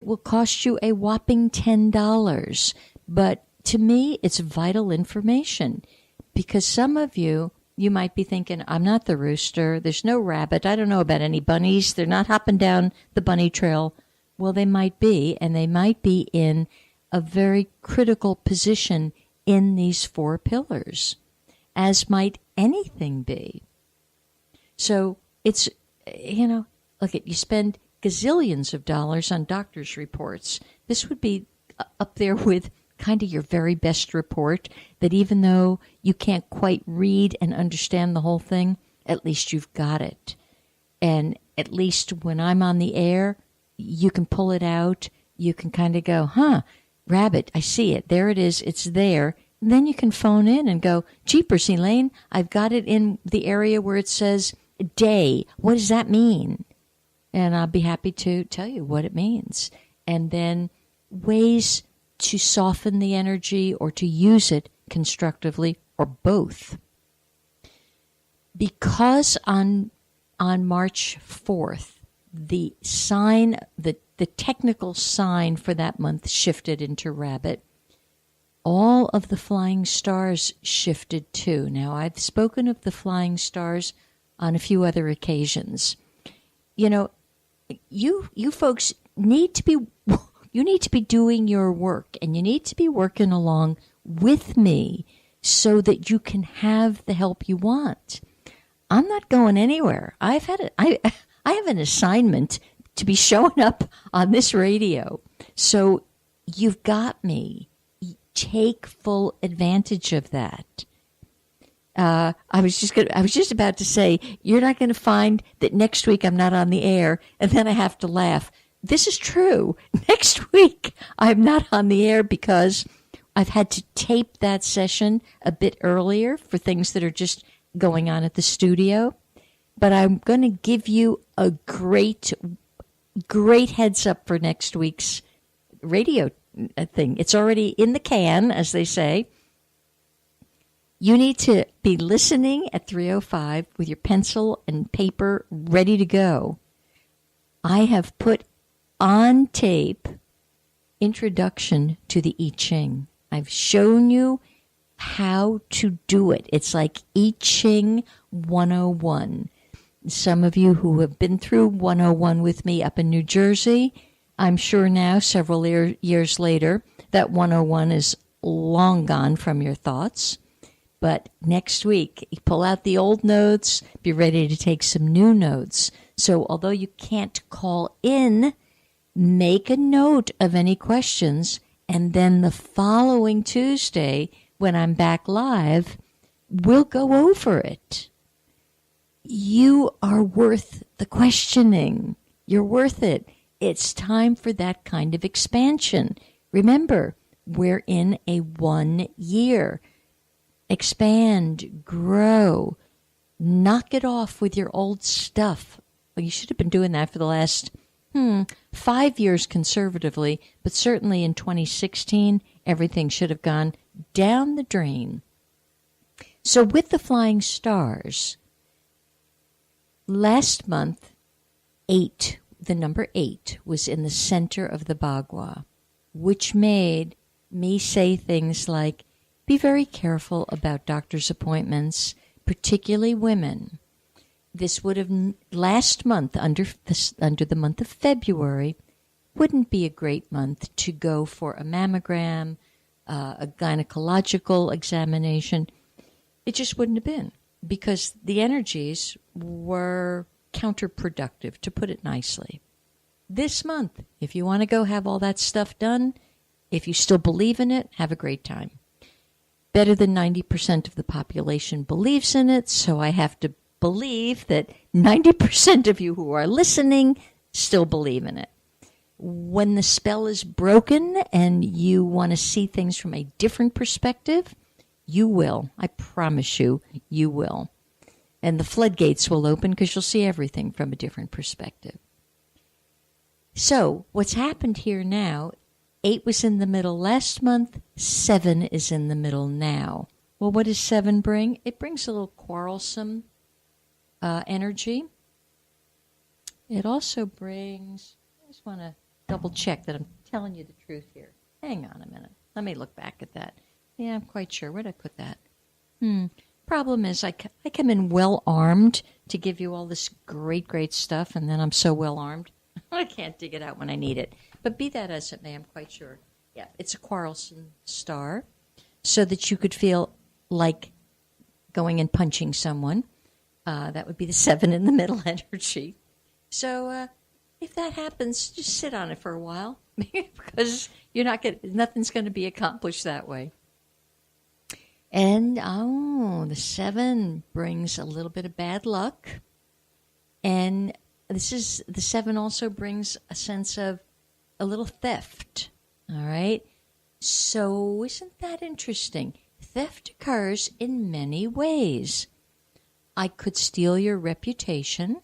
will cost you a whopping $10. But to me, it's vital information, because some of you might be thinking, I'm not the rooster. There's no rabbit. I don't know about any bunnies. They're not hopping down the bunny trail. Well, they might be, and they might be in a very critical position in these 4 pillars, as might anything be. So it's, look, you spend gazillions of dollars on doctor's reports. This would be up there with kind of your very best report, that even though you can't quite read and understand the whole thing, at least you've got it. And at least when I'm on the air, you can pull it out. You can kind of go, rabbit, I see it. There it is. It's there. And then you can phone in and go, jeepers, Elaine, I've got it in the area where it says day. What does that mean? And I'll be happy to tell you what it means. And then ways to soften the energy or to use it constructively, or both. Because on March 4th, the technical sign for that month shifted into rabbit, all of the flying stars shifted too. Now, I've spoken of the flying stars on a few other occasions. You folks need to be doing your work, and you need to be working along with me so that you can have the help you want. I'm not going anywhere. I have an assignment to be showing up on this radio. So you've got me. Take full advantage of that. I was just about to say, you're not going to find that next week I'm not on the air, and then I have to laugh. This is true. Next week I'm not on the air because I've had to tape that session a bit earlier for things that are just going on at the studio. But I'm going to give you a great heads up for next week's radio thing. It's already in the can, as they say. You need to be listening at 3:05 with your pencil and paper ready to go. I have put on tape Introduction to the I Ching. I've shown you how to do it. It's like I Ching 101. Some of you who have been through 101 with me up in New Jersey, I'm sure now, several years later, that 101 is long gone from your thoughts. But next week, you pull out the old notes, be ready to take some new notes. So although you can't call in, make a note of any questions, and then the following Tuesday, when I'm back live, we'll go over it. You are worth the questioning. You're worth it. It's time for that kind of expansion. Remember, we're in a 1 year. Expand, grow, knock it off with your old stuff. Well, you should have been doing that for the last 5 years conservatively, but certainly in 2016, everything should have gone down the drain. So with the flying stars, last month, the number 8 was in the center of the Bagua, which made me say things like, be very careful about doctor's appointments, particularly women. This would have, last month, under the month of February, wouldn't be a great month to go for a mammogram, a gynecological examination. It just wouldn't have been, because the energies were counterproductive, to put it nicely. This month, if you want to go have all that stuff done, if you still believe in it, have a great time. Better than 90% of the population believes in it, so I have to believe that 90% of you who are listening still believe in it. When the spell is broken and you want to see things from a different perspective, you will. I promise you, you will. And the floodgates will open because you'll see everything from a different perspective. So what's happened here now, 8 was in the middle last month, 7 is in the middle now. Well, what does 7 bring? It brings a little quarrelsome energy. It also brings, I just want to double check that I'm telling you the truth here. Hang on a minute. Let me look back at that. Yeah, I'm quite sure. Where did I put that? Problem is I come in well armed to give you all this great stuff, and then I'm so well armed I can't dig it out when I need it. But be that as it may, I'm quite sure. Yeah, it's a quarrelsome star, so that you could feel like going and punching someone. That would be the 7 in the middle energy. So if that happens, just sit on it for a while because nothing's going to be accomplished that way. And, the 7 brings a little bit of bad luck. And the 7 also brings a sense of a little theft. All right? So isn't that interesting? Theft occurs in many ways. I could steal your reputation.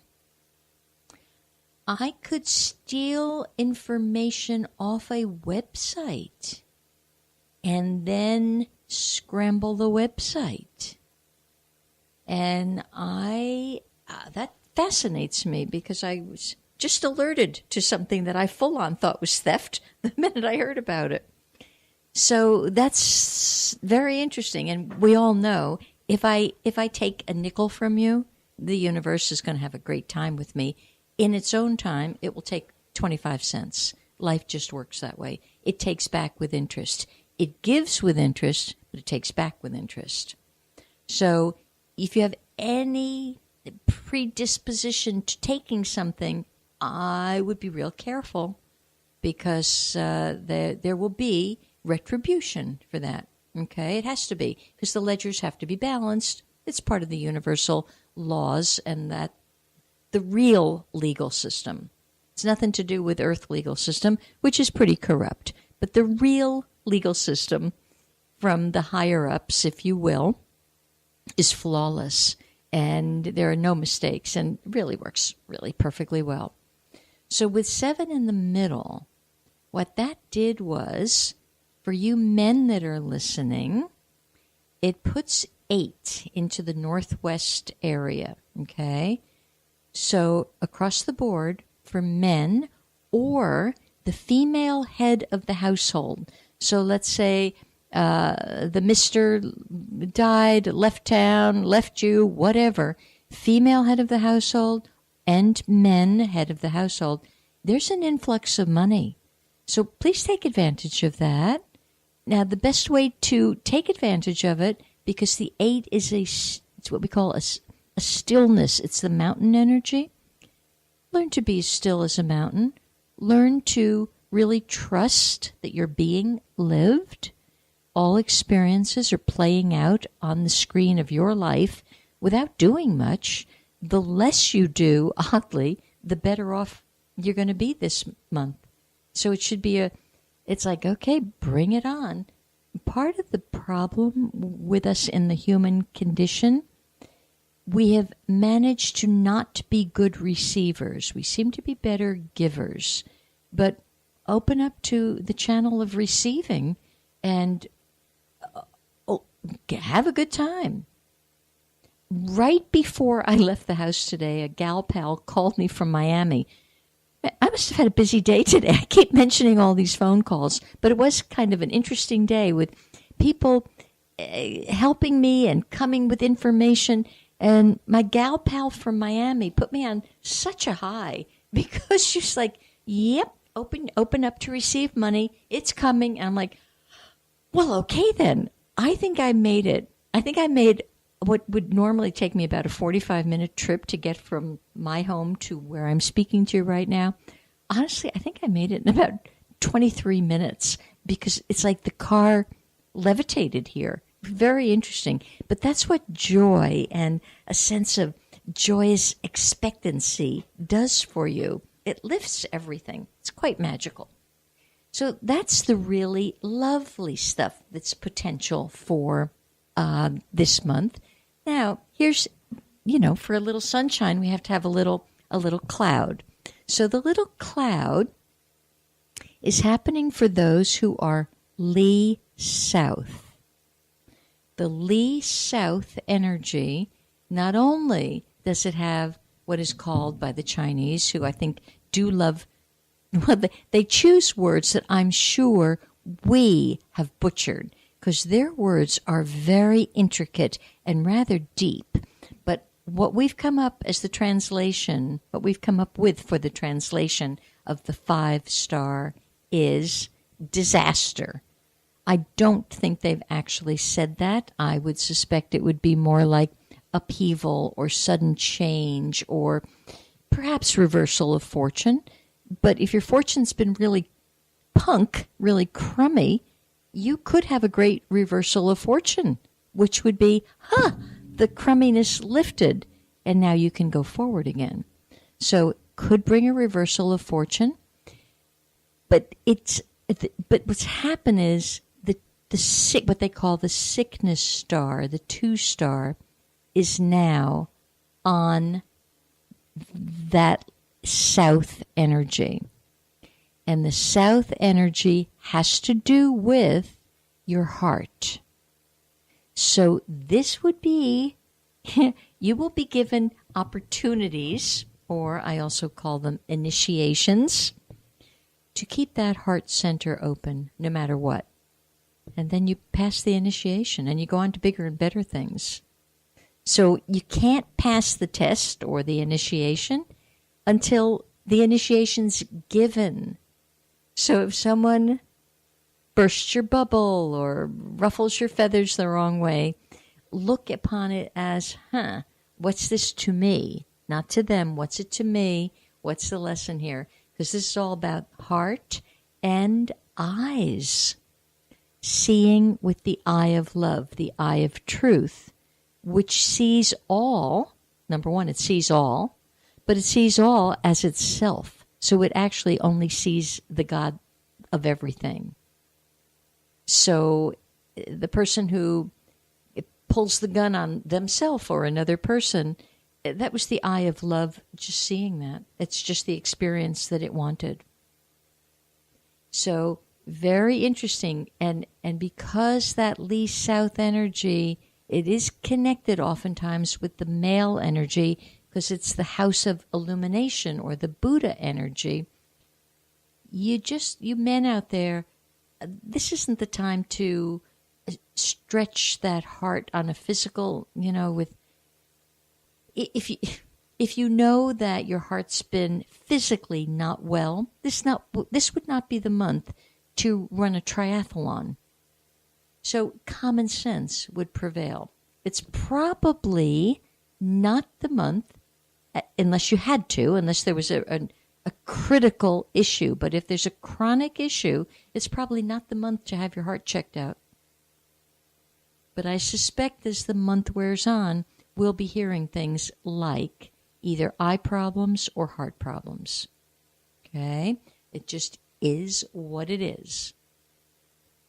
I could steal information off a website and then scramble the website. And that fascinates me because I was just alerted to something that I full on thought was theft the minute I heard about it. So that's very interesting. And we all know if I take a nickel from you, the universe is going to have a great time with me. In its own time, it will take 25 cents. Life just works that way. It takes back with interest. It gives with interest, but it takes back with interest. So if you have any predisposition to taking something, I would be real careful because there will be retribution for that. Okay? It has to be because the ledgers have to be balanced. It's part of the universal laws and that the real legal system. It's nothing to do with Earth legal system, which is pretty corrupt. But the real legal system from the higher-ups, if you will, is flawless. And there are no mistakes and really works really perfectly well. So with 7 in the middle, what that did was, for you men that are listening, it puts 8 into the northwest area, okay? So across the board for men or the female head of the household. So let's say the Mr. died, left town, left you, whatever. Female head of the household and men head of the household. There's an influx of money. So please take advantage of that. Now, the best way to take advantage of it, because the 8 is it's what we call a stillness. It's the mountain energy. Learn to be as still as a mountain. Learn to really trust that you're being lived. All experiences are playing out on the screen of your life without doing much. The less you do, oddly, the better off you're going to be this month. So it should be it's like, okay, bring it on. Part of the problem with us in the human condition, we have managed to not be good receivers. We seem to be better givers. But open up to the channel of receiving and have a good time. Right before I left the house today, a gal pal called me from Miami. I must have had a busy day today. I keep mentioning all these phone calls, but it was kind of an interesting day with people helping me and coming with information. And my gal pal from Miami put me on such a high because she's like, yep, open up to receive money. It's coming. And I'm like, well, okay then. I think I made it. I think I made what would normally take me about a 45-minute trip to get from my home to where I'm speaking to you right now. Honestly, I think I made it in about 23 minutes because it's like the car levitated here. Very interesting. But that's what joy and a sense of joyous expectancy does for you. It lifts everything. It's quite magical. So that's the really lovely stuff that's potential for this month. Now, here's, for a little sunshine, we have to have a little cloud. So the little cloud is happening for those who are Lee South. The Lee South energy, not only does it have what is called by the Chinese, who I think do love Well, they choose words that I'm sure we have butchered because their words are very intricate and rather deep. But what we've come up as the translation, what we've come up with for the translation of the 5-star is disaster. I don't think they've actually said that. I would suspect it would be more like upheaval or sudden change or perhaps reversal of fortune. But if your fortune's been really punk, really crummy, you could have a great reversal of fortune, which would be, the crumminess lifted, and now you can go forward again. So it could bring a reversal of fortune. But what's happened is what they call the sickness star, the 2-star, is now on that south energy. And the south energy has to do with your heart. So this would be, you will be given opportunities, or I also call them initiations, to keep that heart center open no matter what. And then you pass the initiation and you go on to bigger and better things. So you can't pass the test or the initiation until the initiation's given. So if someone bursts your bubble or ruffles your feathers the wrong way, look upon it as, what's this to me? Not to them. What's it to me? What's the lesson here? Because this is all about heart and eyes. Seeing with the eye of love, the eye of truth, which sees all. Number one, it sees all, but it sees all as itself. So it actually only sees the God of everything. So the person who pulls the gun on themselves or another person, that was the eye of love, just seeing that. It's just the experience that it wanted. So very interesting. And because that Lee South energy, it is connected oftentimes with the male energy because it's the house of illumination or the Buddha energy. You men out there, this isn't the time to stretch that heart on a physical, with, if you know that your heart's been physically not well, this would not be the month to run a triathlon. So common sense would prevail. It's probably not the month, unless you had to, unless there was a critical issue. But if there's a chronic issue, it's probably not the month to have your heart checked out. But I suspect as the month wears on, we'll be hearing things like either eye problems or heart problems. Okay? It just is what it is.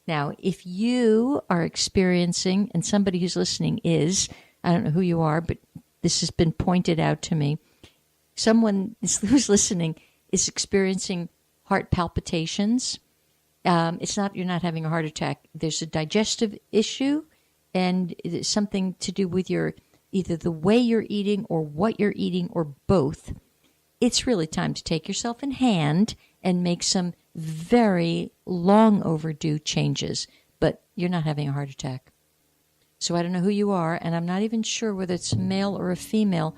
Now, if you are experiencing, and somebody who's listening is, I don't know who you are, but this has been pointed out to me, someone who's listening is experiencing heart palpitations. It's not, you're not having a heart attack. There's a digestive issue, and it's something to do with either the way you're eating or what you're eating or both. It's really time to take yourself in hand and make some very long overdue changes, but you're not having a heart attack. So I don't know who you are, and I'm not even sure whether it's a male or a female.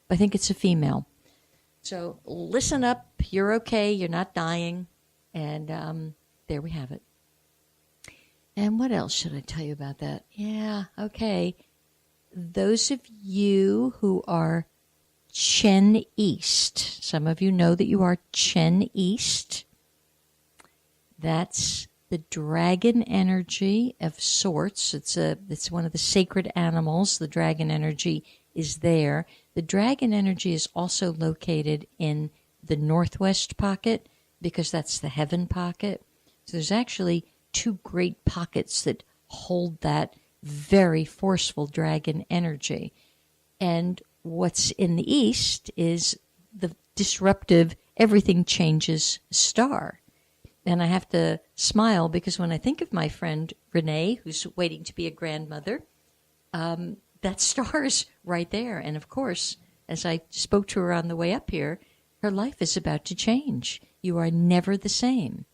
I think it's a female. So listen up. You're okay. You're not dying. And there we have it. And what else should I tell you about that? Yeah, okay. Those of you who are Chen East, some of you know that you are Chen East. That's the dragon energy of sorts. It's one of the sacred animals. The dragon energy is there. The dragon energy is also located in the northwest pocket because that's the heaven pocket. So there's actually two great pockets that hold that very forceful dragon energy. And what's in the east is the disruptive, everything changes star. And I have to smile because when I think of my friend Renee, who's waiting to be a grandmother, that star's right there. And of course, as I spoke to her on the way up here, her life is about to change. You are never the same.